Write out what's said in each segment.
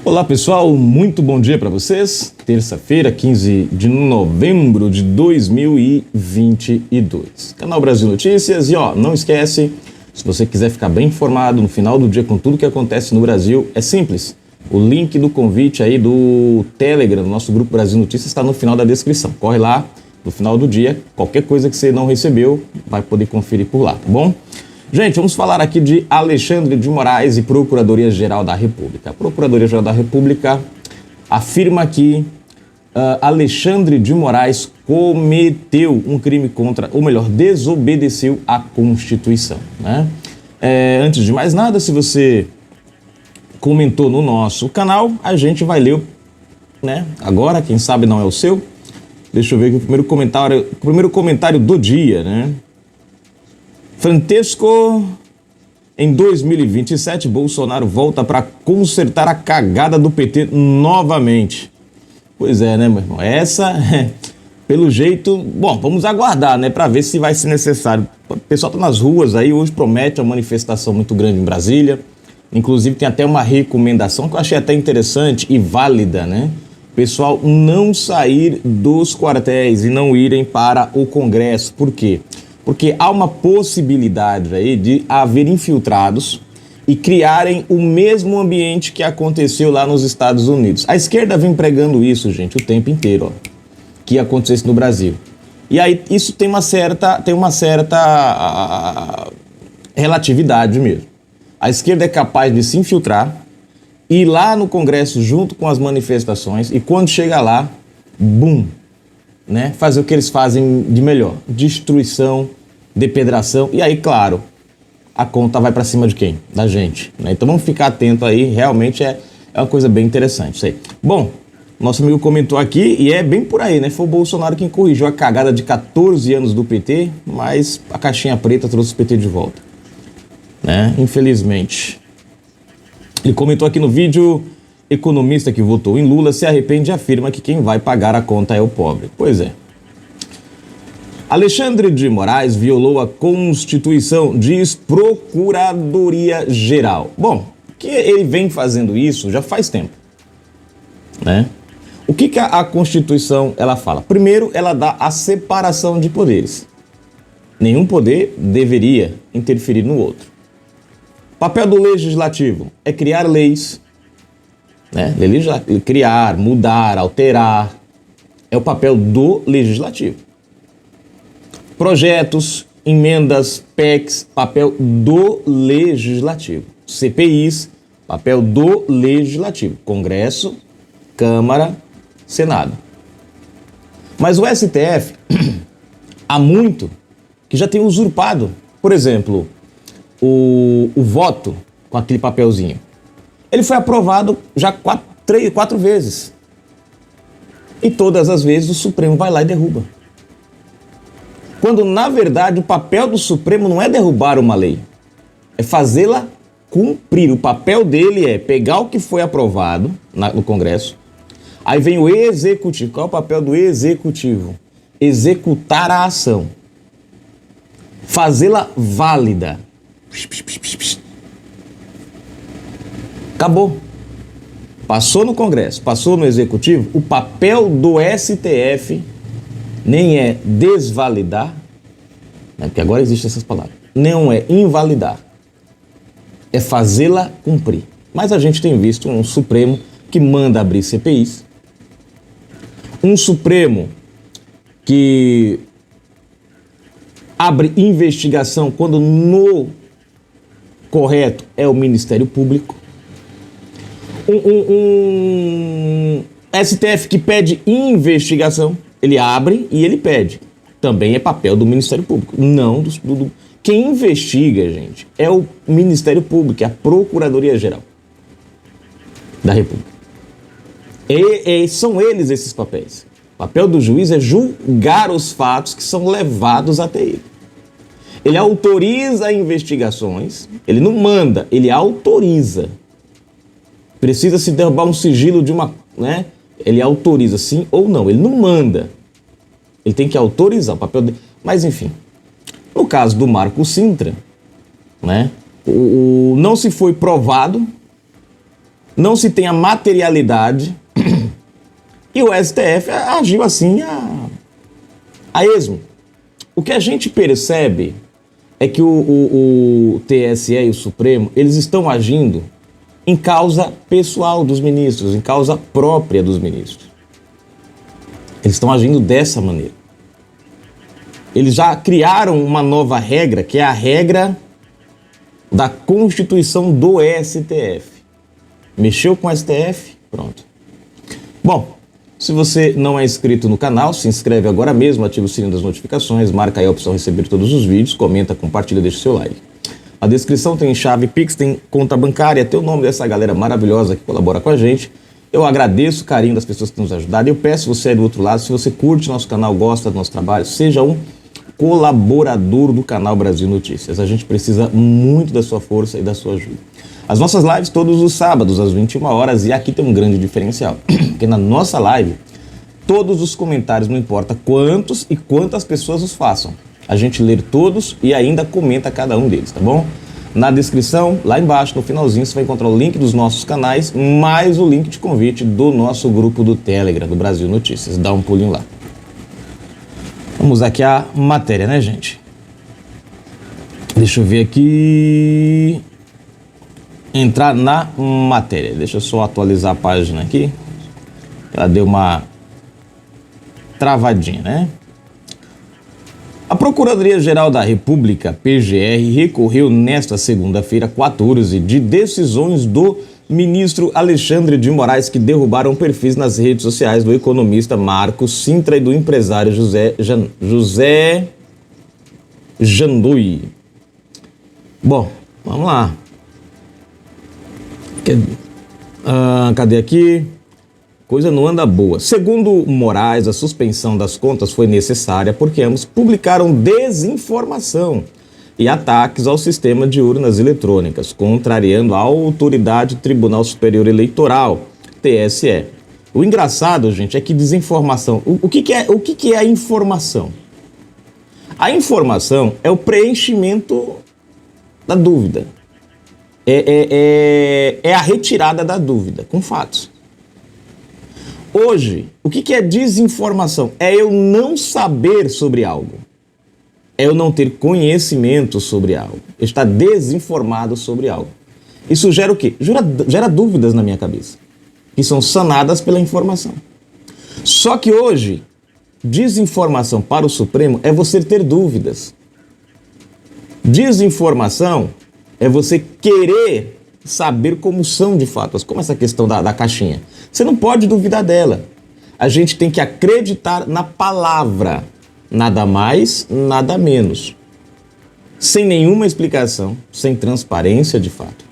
Olá pessoal, muito bom dia para vocês. Terça-feira, 15 de novembro de 2022. Canal Brasil Notícias e não esquece, se você quiser ficar bem informado no final do dia com tudo que acontece no Brasil, é simples. O link do convite aí do Telegram, do nosso grupo Brasil Notícias, está no final da descrição. Corre lá, no final do dia, qualquer coisa que você não recebeu, vai poder conferir por lá, tá bom? Gente, vamos falar aqui de Alexandre de Moraes e Procuradoria-Geral da República. A Procuradoria-Geral da República afirma que Alexandre de Moraes cometeu um crime contra, ou melhor, desobedeceu à Constituição, né? Antes de mais nada, se você comentou no nosso canal, a gente vai ler, né? Agora, quem sabe não é o seu. Deixa eu ver aqui o primeiro comentário do dia, né? Francesco, em 2027, Bolsonaro volta para consertar a cagada do PT novamente. Pois é, né, meu irmão? Essa, pelo jeito... Bom, vamos aguardar, né, para ver se vai ser necessário. O pessoal tá nas ruas aí, hoje promete uma manifestação muito grande em Brasília. Inclusive tem até uma recomendação que eu achei até interessante e válida, né? Pessoal, não sair dos quartéis e não irem para o Congresso. Por quê? Porque há uma possibilidade aí de haver infiltrados e criarem o mesmo ambiente que aconteceu lá nos Estados Unidos. A esquerda vem pregando isso, gente, o tempo inteiro, que ia acontecer isso no Brasil. E aí isso tem uma certa relatividade mesmo. A esquerda é capaz de se infiltrar, ir lá no Congresso junto com as manifestações e quando chega lá, bum, né? Fazer o que eles fazem de melhor, destruição, depedração, e aí, claro, a conta vai para cima de quem? Da gente, né? Então vamos ficar atento aí, realmente é uma coisa bem interessante isso aí. Bom, nosso amigo comentou aqui, e é bem por aí, né? Foi o Bolsonaro quem corrigiu a cagada de 14 anos do PT, mas a caixinha preta trouxe o PT de volta, né? Infelizmente. Ele comentou aqui no vídeo, economista que votou em Lula se arrepende e afirma que quem vai pagar a conta é o pobre. Pois é. Alexandre de Moraes violou a Constituição, diz Procuradoria-Geral. Bom, que ele vem fazendo isso já faz tempo, né? O que a Constituição ela fala? Primeiro, ela dá a separação de poderes. Nenhum poder deveria interferir no outro. O papel do legislativo é criar leis, né? Criar, mudar, alterar. É o papel do legislativo. Projetos, emendas, PECs, papel do legislativo. CPIs, papel do legislativo. Congresso, Câmara, Senado. Mas o STF, há muito que já tem usurpado, por exemplo, o voto com aquele papelzinho. Ele foi aprovado já quatro vezes. E todas as vezes o Supremo vai lá e derruba. Quando, na verdade, o papel do Supremo não é derrubar uma lei, é fazê-la cumprir. O papel dele é pegar o que foi aprovado no Congresso, aí vem o Executivo. Qual é o papel do Executivo? Executar a ação. Fazê-la válida. Acabou. Passou no Congresso, passou no Executivo, o papel do STF nem é desvalidar, né, porque agora existem essas palavras, não é invalidar, é fazê-la cumprir. Mas a gente tem visto um Supremo que manda abrir CPIs, um Supremo que abre investigação quando no correto é o Ministério Público, um STF que pede investigação, ele abre e ele pede. Também é papel do Ministério Público, não do... Quem investiga, gente, é o Ministério Público, é a Procuradoria-Geral da República. São eles esses papéis. O papel do juiz é julgar os fatos que são levados até ele. Ele autoriza investigações, ele não manda, ele autoriza. Precisa se derrubar um sigilo de uma... né? Ele autoriza sim ou não, ele não manda. Ele tem que autorizar o papel dele. Mas enfim, no caso do Marco Sintra, né? Não se foi provado não se tem a materialidade e o STF agiu assim a esmo. O que a gente percebe é que o TSE e o Supremo, eles estão agindo em causa pessoal dos ministros, em causa própria dos ministros. Eles estão agindo dessa maneira. Eles já criaram uma nova regra, que é a regra da Constituição do STF. Mexeu com o STF? Pronto. Bom, se você não é inscrito no canal, se inscreve agora mesmo, ativa o sininho das notificações, marca aí a opção receber todos os vídeos, comenta, compartilha, deixa o seu like. A descrição tem chave Pix, tem conta bancária, tem o nome dessa galera maravilhosa que colabora com a gente. Eu agradeço o carinho das pessoas que têm nos ajudado. Eu peço você aí do outro lado, se você curte nosso canal, gosta do nosso trabalho, seja um colaborador do canal Brasil Notícias. A gente precisa muito da sua força e da sua ajuda. As nossas lives todos os sábados às 21 horas e aqui tem um grande diferencial, porque na nossa live todos os comentários, não importa quantos e quantas pessoas os façam, a gente lê todos e ainda comenta cada um deles, tá bom? Na descrição, lá embaixo, no finalzinho, você vai encontrar o link dos nossos canais, mais o link de convite do nosso grupo do Telegram, do Brasil Notícias. Dá um pulinho lá. Vamos aqui a matéria, né, gente? Deixa eu ver aqui. Entrar na matéria. Deixa eu só atualizar a página aqui. Ela deu uma travadinha, né? A Procuradoria-Geral da República, PGR, recorreu nesta segunda-feira, 14, de decisões do ministro Alexandre de Moraes que derrubaram perfis nas redes sociais do economista Marcos Sintra e do empresário José Jandoy. Bom, vamos lá. Cadê aqui? Coisa não anda boa. Segundo Moraes, a suspensão das contas foi necessária porque ambos publicaram desinformação e ataques ao sistema de urnas eletrônicas, contrariando a autoridade Tribunal Superior Eleitoral, TSE. O engraçado, gente, é que desinformação... O que é a informação? A informação é o preenchimento da dúvida. É a retirada da dúvida, com fatos. Hoje, o que é desinformação? É eu não saber sobre algo. É eu não ter conhecimento sobre algo. Estar desinformado sobre algo. Isso gera o quê? Gera dúvidas na minha cabeça, que são sanadas pela informação. Só que hoje, desinformação para o Supremo é você ter dúvidas. Desinformação é você querer saber como são de fato, como essa questão da caixinha. Você não pode duvidar dela. A gente tem que acreditar na palavra. Nada mais, nada menos. Sem nenhuma explicação, sem transparência de fato.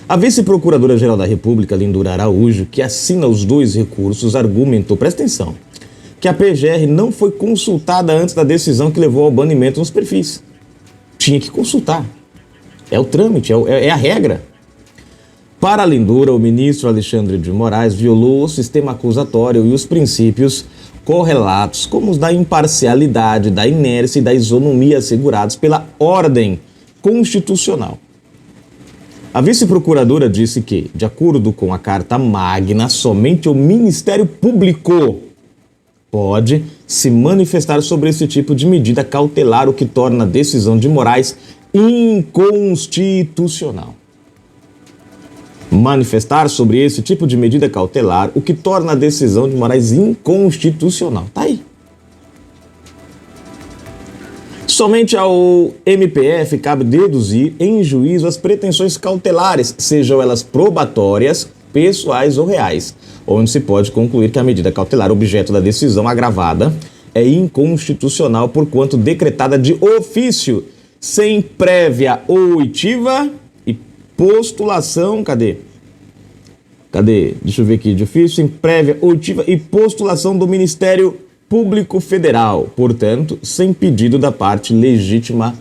A vice-procuradora-geral da República, Lindora Araújo, que assina os dois recursos, argumentou, presta atenção, que a PGR não foi consultada antes da decisão que levou ao banimento nos perfis. Tinha que consultar. É o trâmite, é a regra. Para a Lindora, o ministro Alexandre de Moraes violou o sistema acusatório e os princípios correlatos, como os da imparcialidade, da inércia e da isonomia assegurados pela ordem constitucional. A vice-procuradora disse que, de acordo com a Carta Magna, somente o Ministério Público pode se manifestar sobre esse tipo de medida cautelar, o que torna a decisão de Moraes inconstitucional. Manifestar sobre esse tipo de medida cautelar, o que torna a decisão de Moraes inconstitucional. Tá aí. Somente ao MPF cabe deduzir em juízo as pretensões cautelares, sejam elas probatórias, pessoais ou reais, onde se pode concluir que a medida cautelar objeto da decisão agravada é inconstitucional porquanto decretada de ofício, sem prévia oitiva e postulação, cadê? Deixa eu ver aqui, de ofício, sem prévia oitiva e postulação do Ministério Público Federal, portanto, sem pedido da parte legítima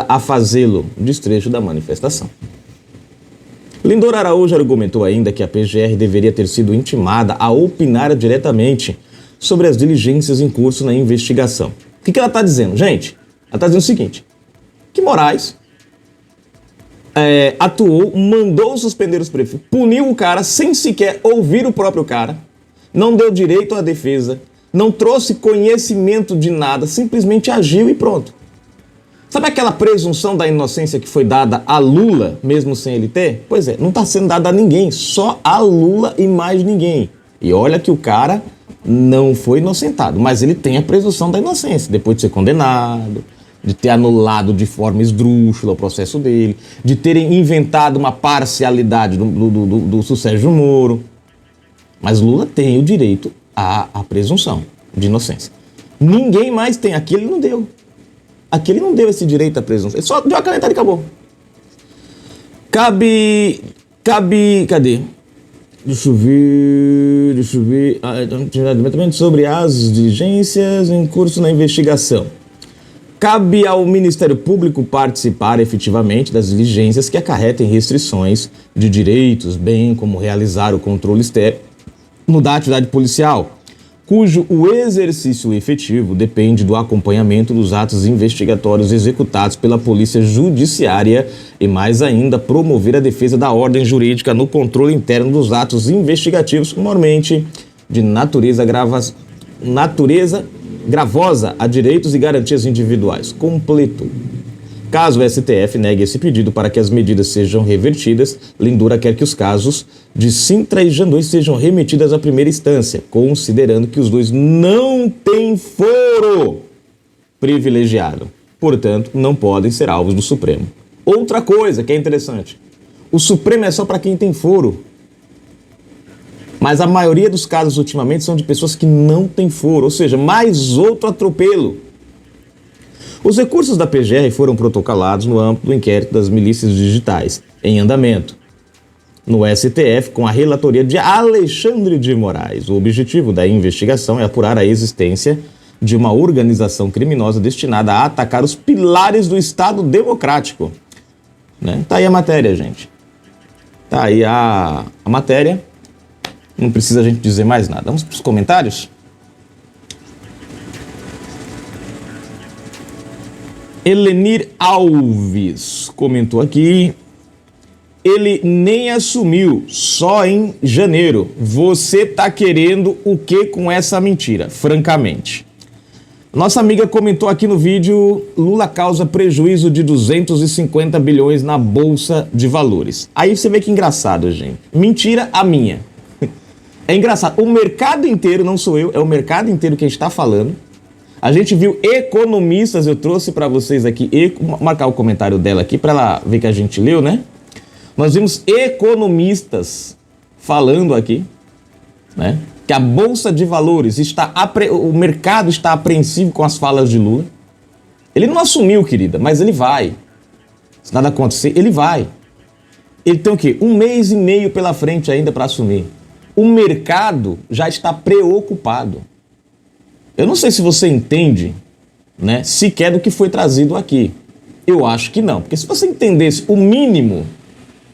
a fazê-lo, desfecho da manifestação. Lindora Araújo argumentou ainda que a PGR deveria ter sido intimada a opinar diretamente sobre as diligências em curso na investigação. O que ela está dizendo, gente? Ela está dizendo o seguinte, que Moraes atuou, mandou suspender os prefeitos, puniu o cara sem sequer ouvir o próprio cara, não deu direito à defesa, não trouxe conhecimento de nada, simplesmente agiu e pronto. Sabe aquela presunção da inocência que foi dada a Lula, mesmo sem ele ter? Pois é, não está sendo dada a ninguém, só a Lula e mais ninguém. E olha que o cara não foi inocentado, mas ele tem a presunção da inocência, depois de ser condenado, de ter anulado de forma esdrúxula o processo dele, de terem inventado uma parcialidade do Sérgio Moro. Mas Lula tem o direito à presunção de inocência. Ninguém mais tem, aqui ele não deu. Aqui ele não deu esse direito à presunção. Ele só deu a canetada e acabou. Cadê? Deixa eu ver. Sobre as diligências em curso na investigação. Cabe ao Ministério Público participar efetivamente das diligências que acarretem restrições de direitos, bem como realizar o controle externo da atividade policial, cujo o exercício efetivo depende do acompanhamento dos atos investigatórios executados pela Polícia Judiciária e, mais ainda, promover a defesa da ordem jurídica no controle interno dos atos investigativos, normalmente de natureza gravosa a direitos e garantias individuais. Completo. Caso o STF negue esse pedido para que as medidas sejam revertidas, Lindura quer que os casos de Sintra e Jandões sejam remetidos à primeira instância, considerando que os dois não têm foro privilegiado. Portanto, não podem ser alvos do Supremo. Outra coisa que é interessante, o Supremo é só para quem tem foro. Mas a maioria dos casos ultimamente são de pessoas que não têm foro, ou seja, mais outro atropelo. Os recursos da PGR foram protocolados no âmbito do inquérito das milícias digitais, em andamento, no STF, com a relatoria de Alexandre de Moraes. O objetivo da investigação é apurar a existência de uma organização criminosa destinada a atacar os pilares do Estado democrático. Né? Tá aí a matéria, gente. Tá aí a matéria. Não precisa a gente dizer mais nada. Vamos para os comentários? Elenir Alves comentou aqui. Ele nem assumiu, só em janeiro. Você tá querendo o que com essa mentira? Francamente. Nossa amiga comentou aqui no vídeo: Lula causa prejuízo de 250 bilhões na Bolsa de Valores. Aí você vê que engraçado, gente. Mentira a minha. É engraçado. O mercado inteiro, não sou eu, é o mercado inteiro que a gente está falando. A gente viu economistas, eu trouxe para vocês aqui, marcar o comentário dela aqui para ela ver que a gente leu, né? Nós vimos economistas falando aqui, né? Que a Bolsa de Valores o mercado está apreensivo com as falas de Lula. Ele não assumiu, querida, mas ele vai. Se nada acontecer, ele vai. Ele tem o quê? 1 mês e meio pela frente ainda para assumir. O mercado já está preocupado. Eu não sei se você entende, né, sequer do que foi trazido aqui. Eu acho que não, porque se você entendesse o mínimo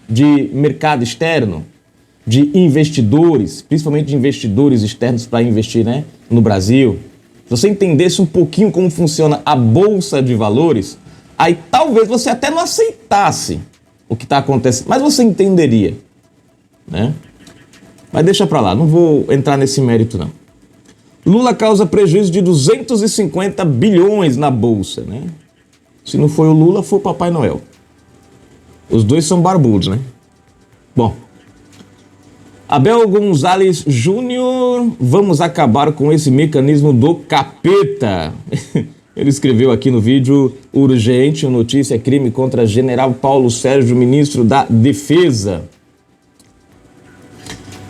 de mercado externo, de investidores, principalmente de investidores externos para investir, né, no Brasil, se você entendesse um pouquinho como funciona a Bolsa de Valores, aí talvez você até não aceitasse o que está acontecendo, mas você entenderia, né? Mas deixa pra lá, não vou entrar nesse mérito não. Lula causa prejuízo de 250 bilhões na Bolsa, né? Se não foi o Lula, foi o Papai Noel. Os dois são barbudos, né? Bom. Abel Gonzalez Júnior, vamos acabar com esse mecanismo do capeta. Ele escreveu aqui no vídeo: urgente, notícia, crime contra General Paulo Sérgio, ministro da Defesa.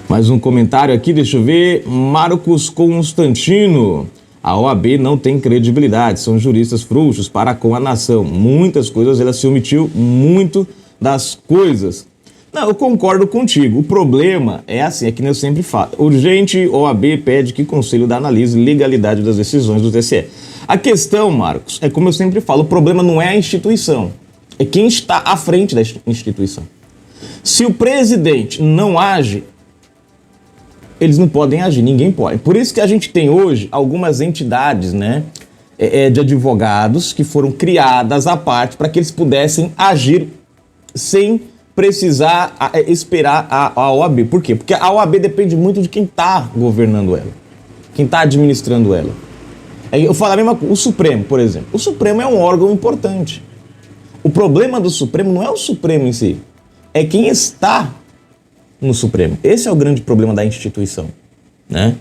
Mais um comentário aqui, deixa eu ver. Marcos Constantino. A OAB não tem credibilidade, são juristas frouxos para com a nação. Muitas coisas, ela se omitiu muito das coisas. Não, eu concordo contigo. O problema é assim, é que eu sempre falo. Urgente, OAB pede que o Conselho analise legalidade das decisões do TSE. A questão, Marcos, é como eu sempre falo, o problema não é a instituição, é quem está à frente da instituição. Se o presidente não age, eles não podem agir, ninguém pode. Por isso que a gente tem hoje algumas entidades, né, de advogados que foram criadas à parte para que eles pudessem agir sem precisar esperar a OAB. Por quê? Porque a OAB depende muito de quem está governando ela, quem está administrando ela. Eu falo a mesma coisa, o Supremo, por exemplo. O Supremo é um órgão importante. O problema do Supremo não é o Supremo em si, é quem está no Supremo. Esse é o grande problema da instituição, né?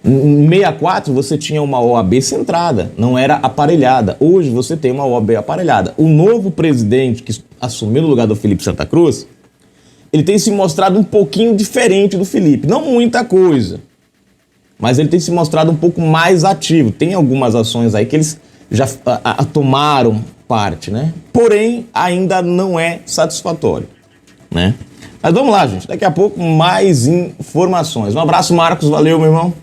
Em 64 você tinha uma OAB centrada, não era aparelhada. Hoje você tem uma OAB aparelhada. O novo presidente que assumiu no lugar do Felipe Santa Cruz, ele tem se mostrado um pouquinho diferente do Felipe. Não muita coisa, mas ele tem se mostrado um pouco mais ativo. Tem algumas ações aí que eles já tomaram parte, né? Porém, ainda não é satisfatório, né? Mas vamos lá, gente. Daqui a pouco mais informações. Um abraço, Marcos. Valeu, meu irmão.